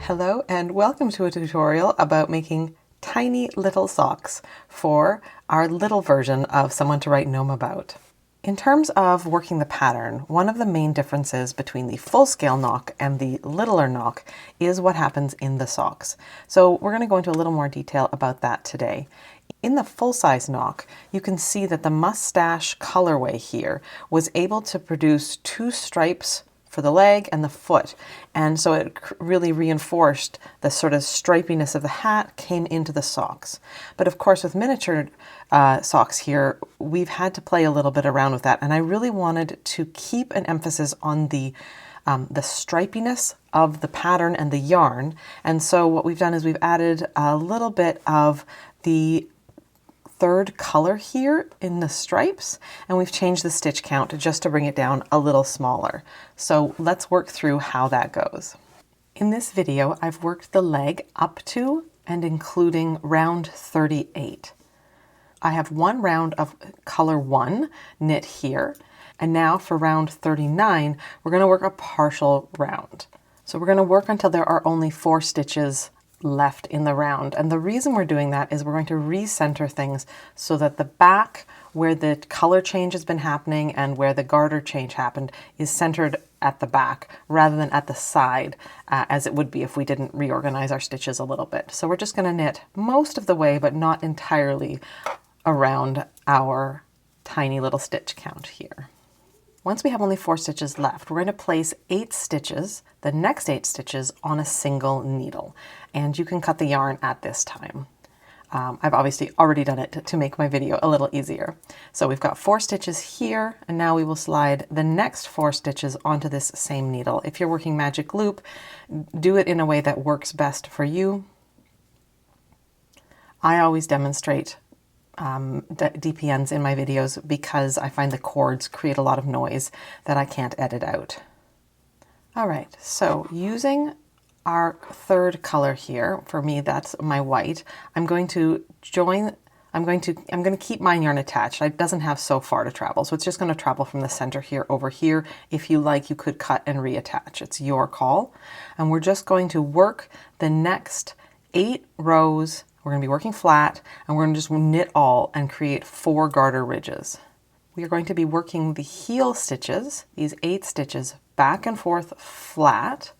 Hello and welcome to a tutorial about making tiny little socks for our little version of Someone to Write Gnome About. In terms of working the pattern, one of the main differences between the full-scale knock and the littler knock is what happens in the socks. So we're going to go into a little more detail about that today. In the full-size knock, you can see that the mustache colorway here was able to produce two stripes for the leg and the foot, and so it really reinforced the sort of stripiness of the hat came into the socks. But of course with miniature socks here, we've had to play a little bit around with that, and I really wanted to keep an emphasis on the stripiness of the pattern and the yarn. And so what we've done is we've added a little bit of the third color here in the stripes, and we've changed the stitch count just to bring it down a little smaller. So let's work through how that goes. In this video, I've worked the leg up to and including round 38. I have one round of color 1 knit here, and now for round 39, we're going to work a partial round. So we're going to work until there are only 4 stitches left in the round. And the reason we're doing that is we're going to recenter things so that the back where the color change has been happening and where the garter change happened is centered at the back rather than at the side as it would be if we didn't reorganize our stitches a little bit. So we're just going to knit most of the way but not entirely around our tiny little stitch count here. Once we have only 4 stitches left, we're going to place 8 stitches, the next 8 stitches, on a single needle. And you can cut the yarn at this time. I've obviously already done it to make my video a little easier. So we've got 4 stitches here, and now we will slide the next 4 stitches onto this same needle. If you're working magic loop, do it in a way that works best for you. I always demonstrate DPNs in my videos because I find the cords create a lot of noise that I can't edit out. All right, so using our third color here, for me that's my white, I'm going to keep my yarn attached. It doesn't have so far to travel, so it's just going to travel from the center here over here. If you like, you could cut and reattach. It's your call. And we're just going to work the next 8 rows. We're going to be working flat, and we're going to just knit all and create 4 garter ridges. We are going to be working the heel stitches, these 8 stitches, back and forth flat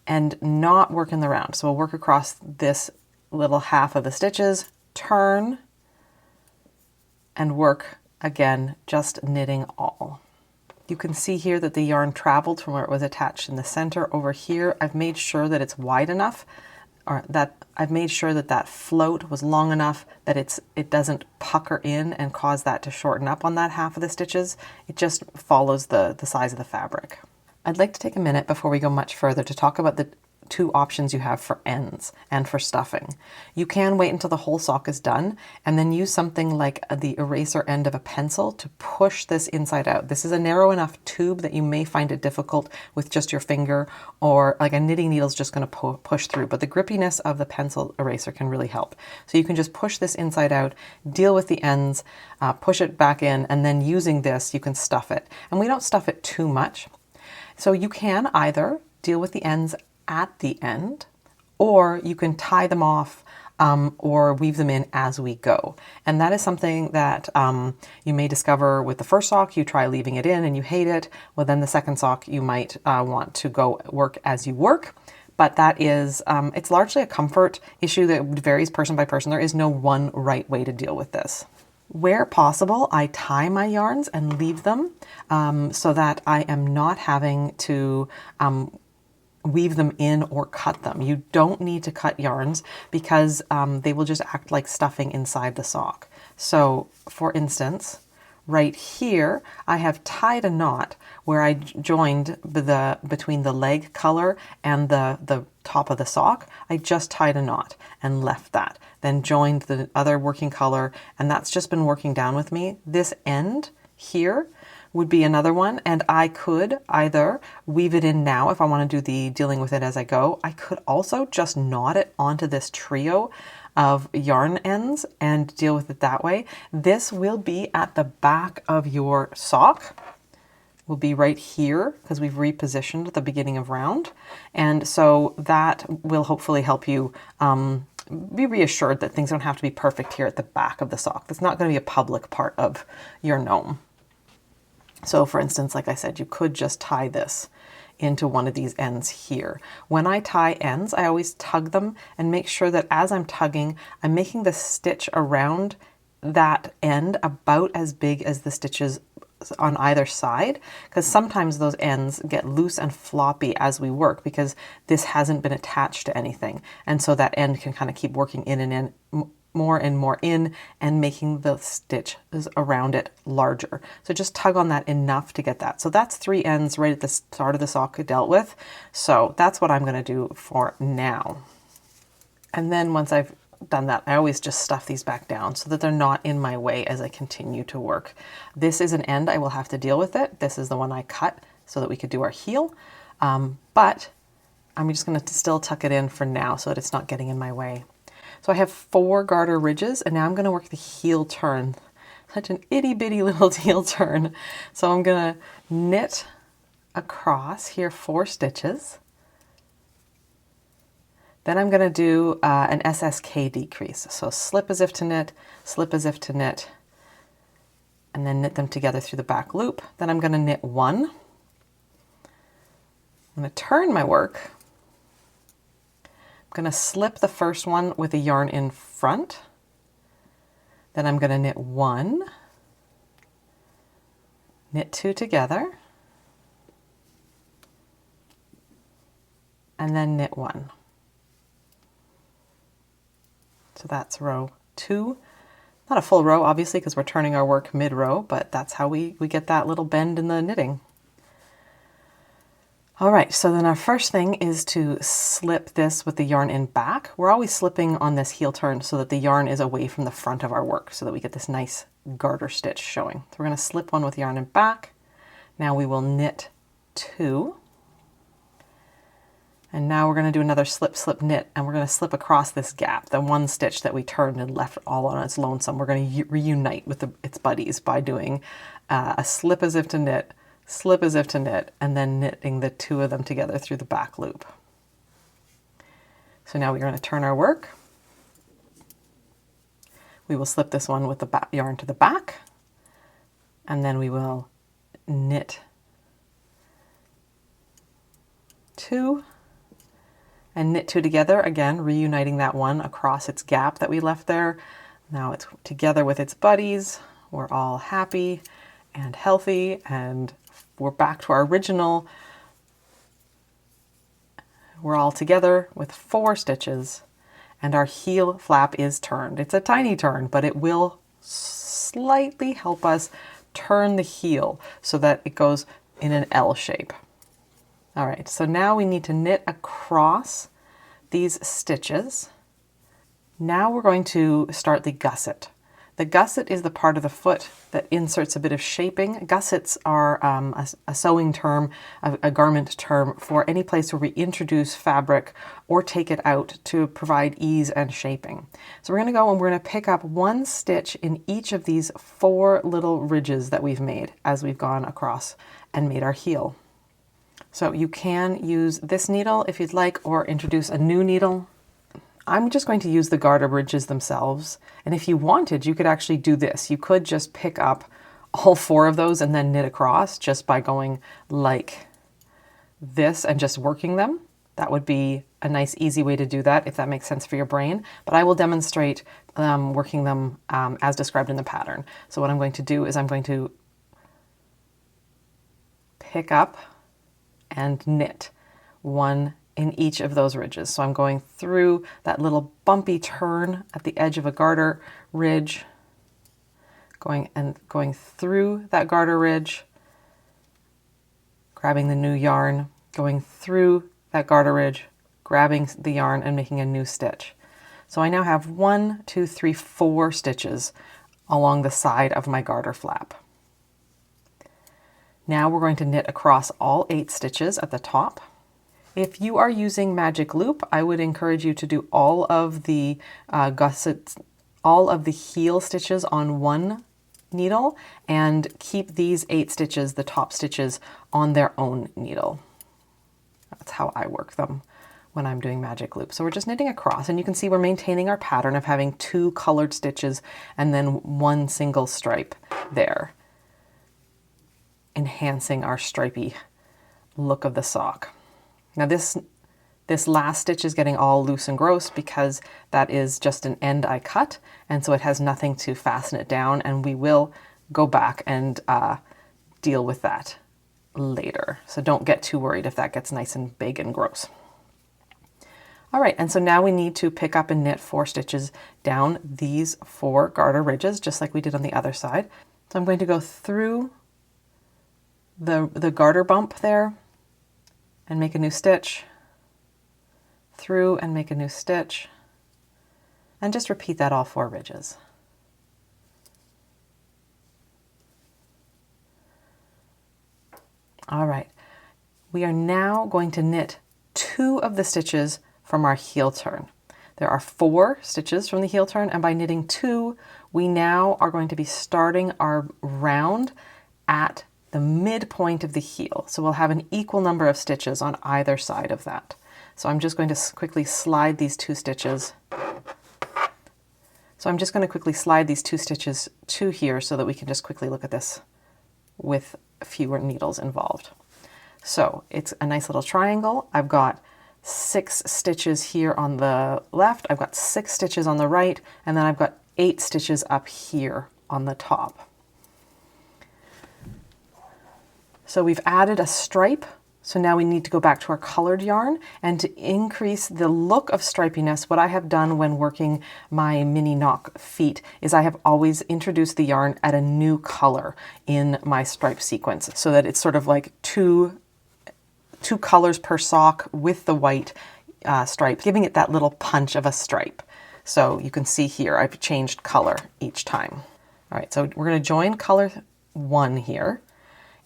and not work in the round. So we'll work across this little half of the stitches, turn, and work again, just knitting all. You can see here that the yarn traveled from where it was attached in the center over here. I've made sure that it's wide enough, or that I've made sure that that float was long enough that it doesn't pucker in and cause that to shorten up on that half of the stitches. It just follows the size of the fabric. I'd like to take a minute before we go much further to talk about the 2 options you have for ends and for stuffing. You can wait until the whole sock is done and then use something like the eraser end of a pencil to push this inside out. This is a narrow enough tube that you may find it difficult with just your finger, or like a knitting needle is just going to push through, but the grippiness of the pencil eraser can really help. So you can just push this inside out, deal with the ends, push it back in, and then using this you can stuff it. And we don't stuff it too much. So you can either deal with the ends at the end, or you can tie them off or weave them in as we go. And that is something that you may discover with the first sock. You try leaving it in and you hate it. Well, then the second sock you might want to go work as you work. But that is, it's largely a comfort issue that varies person by person. There is no one right way to deal with this. Where possible, I tie my yarns and leave them so that I am not having to weave them in or cut them. You don't need to cut yarns because they will just act like stuffing inside the sock. So for instance, right here, I have tied a knot where I joined between the leg color and the top of the sock. I just tied a knot and left that, then joined the other working color, and that's just been working down with me. This end here would be another one, and I could either weave it in now if I want to do the dealing with it as I go. I could also just knot it onto this trio of yarn ends and deal with it that way. This will be at the back of your sock. will be right here because we've repositioned the beginning of round. And so that will hopefully help you be reassured that things don't have to be perfect here at the back of the sock. That's not going to be a public part of your gnome. So for instance, like I said, you could just tie this into one of these ends here. When I tie ends, I always tug them and make sure that as I'm tugging, I'm making the stitch around that end about as big as the stitches on either side, because sometimes those ends get loose and floppy as we work because this hasn't been attached to anything. And so that end can kind of keep working in and in, more and more in, and making the stitches around it larger. So just tug on that enough to get that. So that's 3 ends right at the start of the sock dealt with. So that's what I'm going to do for now. And then once I've done that, I always just stuff these back down so that they're not in my way as I continue to work. This is an end I will have to deal with it. This is the one I cut so that we could do our heel. But I'm just going to still tuck it in for now so that it's not getting in my way. So I have 4 garter ridges, and now I'm going to work the heel turn. Such an itty bitty little heel turn. So I'm going to knit across here 4 stitches. Then I'm going to do an SSK decrease. So slip as if to knit, slip as if to knit, and then knit them together through the back loop. Then I'm going to knit 1. I'm going to turn my work. I'm going to slip the first one with a yarn in front. Then I'm going to knit 1, knit 2 together, and then knit 1. So that's row 2. Not a full row, obviously, because we're turning our work mid-row, but that's how we get that little bend in the knitting. All right, so then our first thing is to slip this with the yarn in back. We're always slipping on this heel turn so that the yarn is away from the front of our work so that we get this nice garter stitch showing. So we're going to slip one with yarn in back. Now we will knit 2. And now we're going to do another slip, slip, knit, and we're going to slip across this gap, the one stitch that we turned and left all on its lonesome. We're going to reunite with its buddies by doing a slip as if to knit, slip as if to knit, and then knitting the 2 of them together through the back loop. So now we're going to turn our work. We will slip this one with the yarn to the back, and then we will knit 2 and knit 2 together, again reuniting that one across its gap that we left there. Now it's together with its buddies. We're all happy and healthy, and we're back to our original. We're all together with 4 stitches, and our heel flap is turned. It's a tiny turn, but it will slightly help us turn the heel so that it goes in an L shape. All right, so now we need to knit across these stitches. Now we're going to start the gusset. The gusset is the part of the foot that inserts a bit of shaping. Gussets are a sewing term, a garment term for any place where we introduce fabric or take it out to provide ease and shaping. So we're going to go and we're going to pick up 1 stitch in each of these 4 little ridges that we've made as we've gone across and made our heel. So you can use this needle if you'd like, or introduce a new needle. I'm just going to use the garter ridges themselves. And if you wanted, you could actually do this. You could just pick up all 4 of those and then knit across just by going like this and just working them. That would be a nice, easy way to do that, if that makes sense for your brain. But I will demonstrate working them as described in the pattern. So what I'm going to do is I'm going to pick up and knit 1 in each of those ridges. So I'm going through that little bumpy turn at the edge of a garter ridge, going through that garter ridge, grabbing the new yarn, going through that garter ridge, grabbing the yarn and making a new stitch. So I now have 1, 2, 3, 4 stitches along the side of my garter flap. Now we're going to knit across all 8 stitches at the top. If you are using magic loop, I would encourage you to do all of the gussets, all of the heel stitches on one needle and keep these 8 stitches, the top stitches, on their own needle. That's how I work them when I'm doing magic loop. So we're just knitting across, and you can see we're maintaining our pattern of having 2 colored stitches and then 1 single stripe there, enhancing our stripy look of the sock. Now this last stitch is getting all loose and gross because that is just an end I cut, and so it has nothing to fasten it down, and we will go back and deal with that later. So don't get too worried if that gets nice and big and gross. All right, and so now we need to pick up and knit 4 stitches down these 4 garter ridges, just like we did on the other side. So I'm going to go through the garter bump there and make a new stitch, through and make a new stitch, and just repeat that all 4 ridges. All right, we are now going to knit 2 of the stitches from our heel turn. There are 4 stitches from the heel turn, and by knitting 2, we now are going to be starting our round at the midpoint of the heel. So we'll have an equal number of stitches on either side of that. So I'm just going to quickly slide these 2 stitches. So I'm just going to quickly slide these 2 stitches to here so that we can just quickly look at this with fewer needles involved. So it's a nice little triangle. I've got 6 stitches here on the left, I've got 6 stitches on the right, and then I've got 8 stitches up here on the top. So we've added a stripe. So now we need to go back to our colored yarn, and to increase the look of stripiness, what I have done when working my mini knock feet is I have always introduced the yarn at a new color in my stripe sequence, so that it's sort of like two colors per sock with the white stripe, giving it that little punch of a stripe. So you can see here I've changed color each time. All right, so we're going to join color 1 here,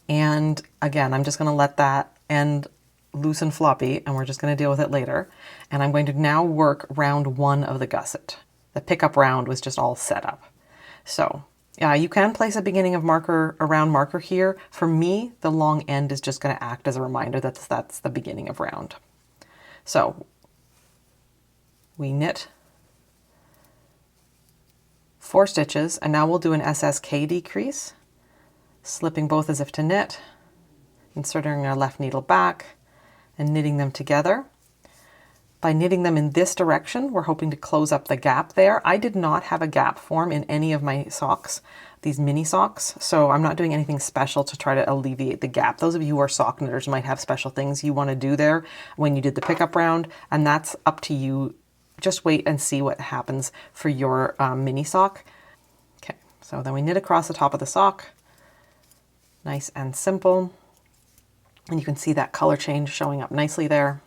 and again I'm just going to let that end loose and floppy, and we're just going to deal with it later. And I'm going to now work round 1 of the gusset. The pickup round was just all set up. So you can place a beginning of marker, a round marker here. For me, the long end is just going to act as a reminder that that's the beginning of round. So we knit 4 stitches, and now we'll do an SSK decrease, slipping both as if to knit, inserting our left needle back and knitting them together. By knitting them in this direction, we're hoping to close up the gap there. I did not have a gap form in any of my socks, these mini socks, so I'm not doing anything special to try to alleviate the gap. Those of you who are sock knitters might have special things you want to do there when you did the pickup round, and that's up to you. Just wait and see what happens for your mini sock. Okay, so then we knit across the top of the sock, nice and simple. And you can see that color change showing up nicely there.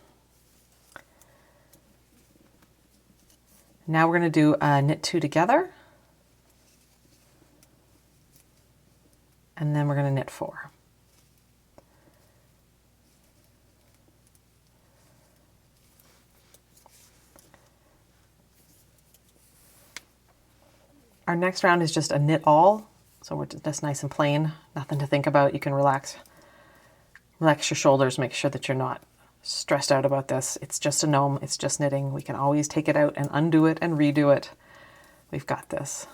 Now we're going to do a knit 2 together, and then we're going to knit 4. Our next round is just a knit all, so we're just nice and plain, nothing to think about. You can relax your shoulders, make sure that you're not stressed out about this. It's just a gnome, it's just knitting. We can always take it out and undo it and redo it. We've got this.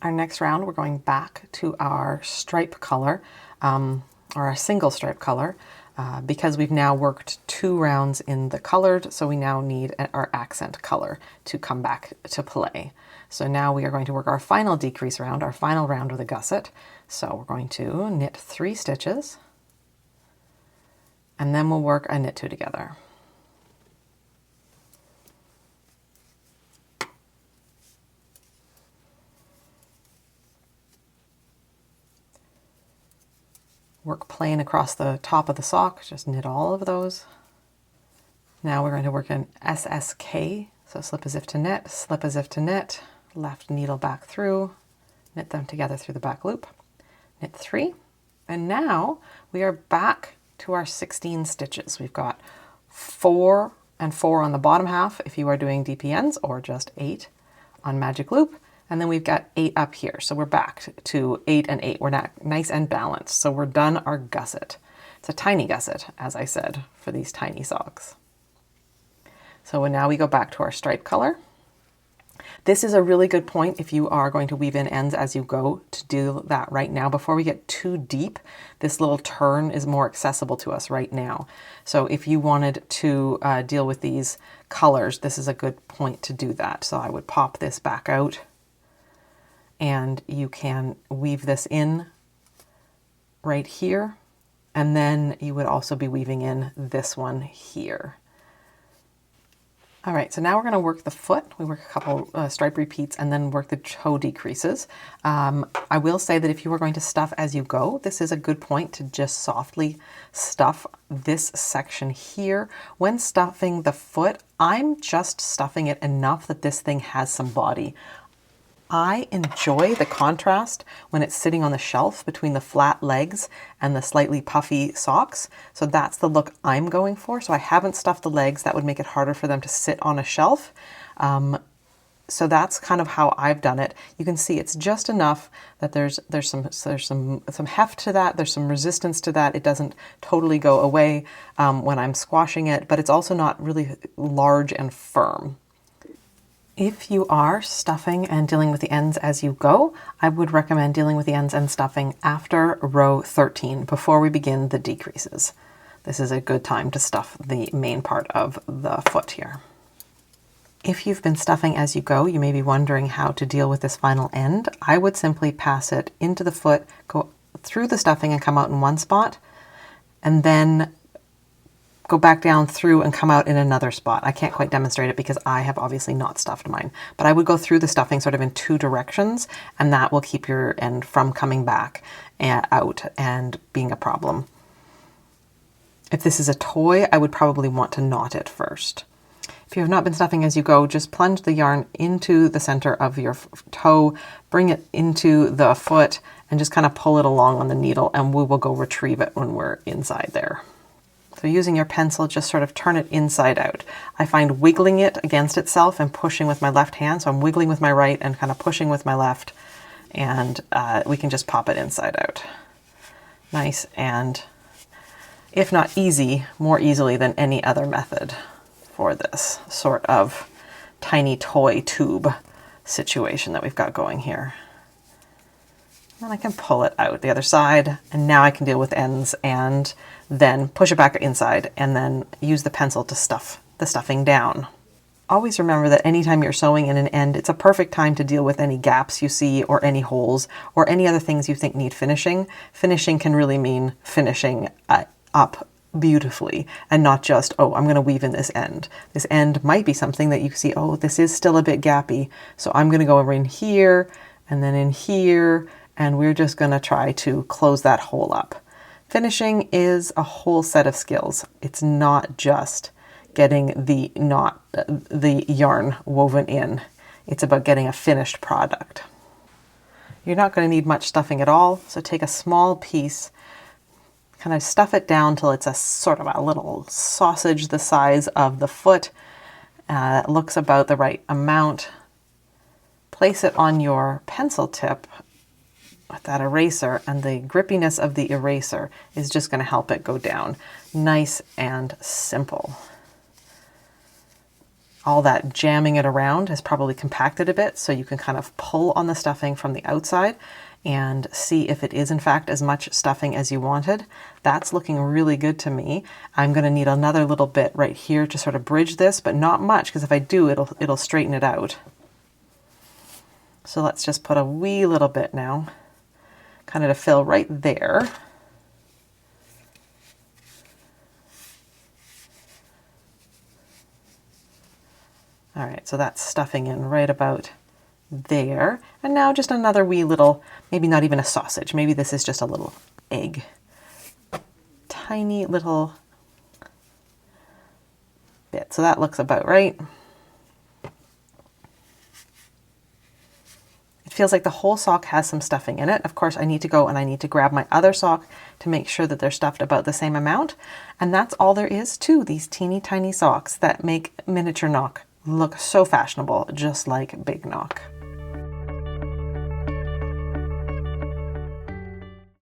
Our next round, we're going back to our stripe color, or our single stripe color, because we've now worked 2 rounds in the colored, so we now need our accent color to come back to play. So now we are going to work our final decrease round, our final round of the gusset. So we're going to knit 3 stitches, and then we'll work a knit 2 together. Work plain across the top of the sock, just knit all of those. Now we're going to work an SSK, so slip as if to knit, slip as if to knit, left needle back through, knit them together through the back loop, knit 3, and now we are back to our 16 stitches. We've got 4 and 4 on the bottom half if you are doing DPNs, or just 8 on magic loop, And then we've got 8 up here. So we're back to 8 and 8. We're not nice and balanced. So we're done our gusset. It's a tiny gusset, as I said, for these tiny socks. So now we go back to our stripe color. This is a really good point if you are going to weave in ends as you go to do that right now. Before we get too deep, this little turn is more accessible to us right now. So if you wanted to deal with these colors, this is a good point to do that. So I would pop this back out and you can weave this in right here. And then you would also be weaving in this one here. All right, so now we're going to work the foot. We work a couple stripe repeats and then work the toe decreases. I will say that if you are going to stuff as you go, this is a good point to just softly stuff this section here. When stuffing the foot, I'm just stuffing it enough that this thing has some body. I enjoy the contrast when it's sitting on the shelf between the flat legs and the slightly puffy socks. So that's the look I'm going for. So I haven't stuffed the legs. That would make it harder for them to sit on a shelf. So that's kind of how I've done it. You can see it's just enough that there's some heft to that. There's some resistance to that. It doesn't totally go away when I'm squashing it, but it's also not really large and firm. If you are stuffing and dealing with the ends as you go, I would recommend dealing with the ends and stuffing after row 13 before we begin the decreases. This is a good time to stuff the main part of the foot here. If you've been stuffing as you go, you may be wondering how to deal with this final end. I would simply pass it into the foot, go through the stuffing and come out in one spot, and then go back down through and come out in another spot. I can't quite demonstrate it because I have obviously not stuffed mine, but I would go through the stuffing sort of in 2 directions, and that will keep your end from coming back out and being a problem. If this is a toy, I would probably want to knot it first. If you have not been stuffing as you go, just plunge the yarn into the center of your toe, bring it into the foot, and just kind of pull it along on the needle, and we will go retrieve it when we're inside there. So using your pencil, just sort of turn it inside out. I find wiggling it against itself and pushing with my left hand. So I'm wiggling with my right and kind of pushing with my left. And we can just pop it inside out. Nice and, if not easy, more easily than any other method for this sort of tiny toy tube situation that we've got going here. And I can pull it out the other side, and now I can deal with ends and then push it back inside and then use the pencil to stuff the stuffing down. Always remember that anytime you're sewing in an end, it's a perfect time to deal with any gaps you see or any holes or any other things you think need finishing. Finishing can really mean finishing up beautifully and not just, oh, I'm going to weave in this end. This end might be something that you see, oh, this is still a bit gappy, so I'm going to go over in here and then in here, and we're just going to try to close that hole up. Finishing is a whole set of skills. It's not just getting the yarn woven in. It's about getting a finished product. You're not going to need much stuffing at all, so take a small piece, kind of stuff it down till it's a sort of a little sausage the size of the foot. It looks about the right amount. Place it on your pencil tip with that eraser, and the grippiness of the eraser is just going to help it go down. Nice and simple. All that jamming it around has probably compacted a bit, so you can kind of pull on the stuffing from the outside and see if it is in fact as much stuffing as you wanted. That's looking really good to me. I'm going to need another little bit right here to sort of bridge this, but not much, because if I do, it'll straighten it out. So let's just put a wee little bit now, kind of to fill right there. All right, so that's stuffing in right about there. And now just another wee little, maybe not even a sausage, maybe this is just a little egg. Tiny little bit. So that looks about right. It feels like the whole sock has some stuffing in it. Of course, I need to go and I need to grab my other sock to make sure that they're stuffed about the same amount. And that's all there is to these teeny tiny socks that make miniature knock look so fashionable, just like big knock.